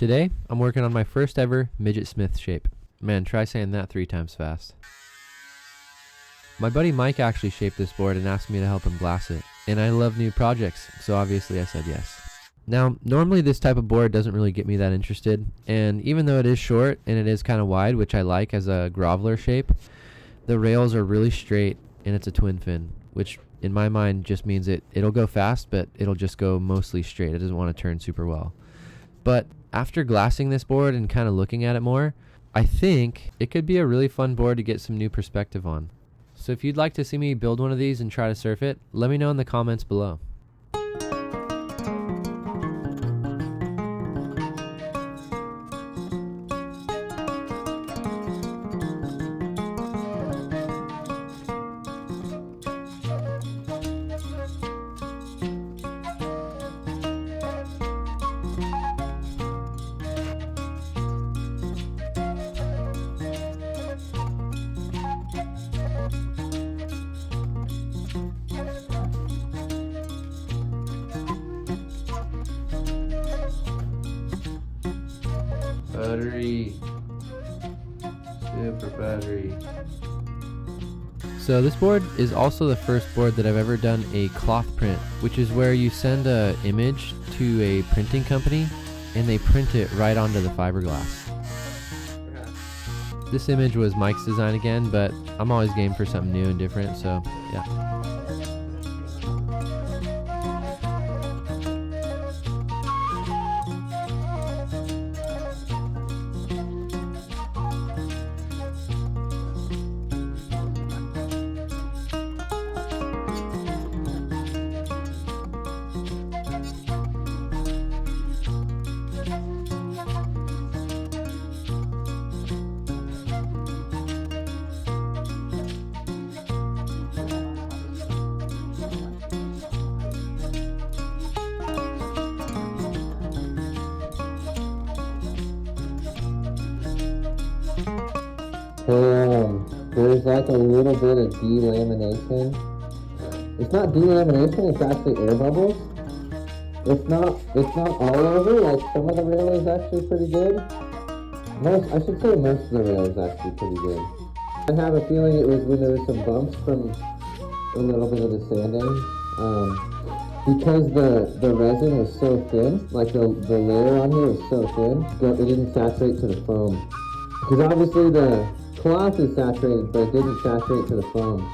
Today, I'm working on my first ever midget smith shape. Man, try saying that 3 times fast. My buddy Mike actually shaped this board and asked me to help him glass it. And I love new projects, so obviously I said yes. Now, normally this type of board doesn't really get me that interested, and even though it is short and it is kind of wide, which I like as a groveler shape, the rails are really straight and it's a twin fin, which in my mind just means it'll go fast, but it'll just go mostly straight. It doesn't want to turn super well. But after glassing this board and kind of looking at it more, I think it could be a really fun board to get some new perspective on. So if you'd like to see me build one of these and try to surf it, let me know in the comments below. Battery. Super battery. So this board is also the first board that I've ever done a cloth print, which is where you send an image to a printing company and they print it right onto the fiberglass. This image was Mike's design again, but I'm always game for something new and different, so yeah. There's like a little bit of delamination. It's not delamination, it's actually air bubbles. It's not all over, like some of the rail is actually pretty good. I should say most of the rail is actually pretty good. I have a feeling it was when there was some bumps from a little bit of the sanding. Because the resin was so thin, like the layer on here was so thin, it didn't saturate to the foam. Because obviously the cloth is saturated, but it didn't saturate to the foam.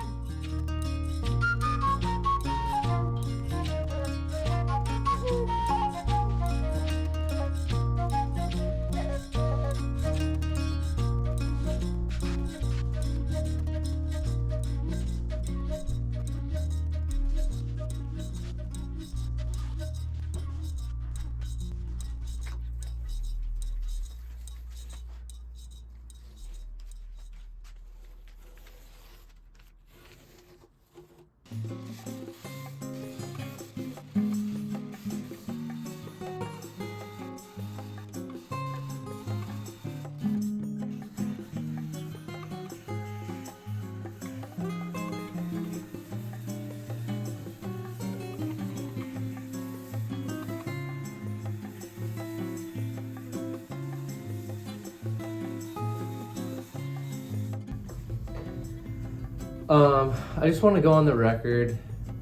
I just want to go on the record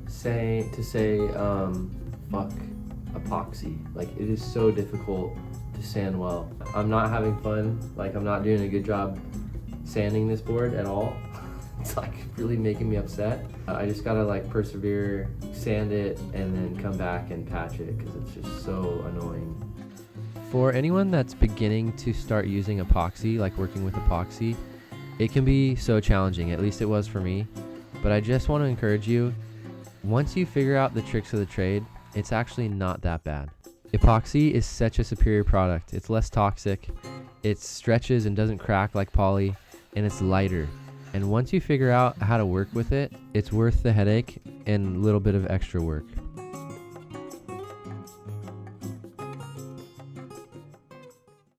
to say fuck epoxy. Like, it is so difficult to sand well. I'm not having fun. Like, I'm not doing a good job sanding this board at all. It's like really making me upset. I just gotta like persevere, sand it, and then come back and patch it because it's just so annoying. For anyone that's beginning to start using epoxy, like working with epoxy, it can be so challenging, at least it was for me. But I just want to encourage you, once you figure out the tricks of the trade, it's actually not that bad. Epoxy is such a superior product. It's less toxic, it stretches and doesn't crack like poly, and it's lighter. And once you figure out how to work with it, it's worth the headache and a little bit of extra work.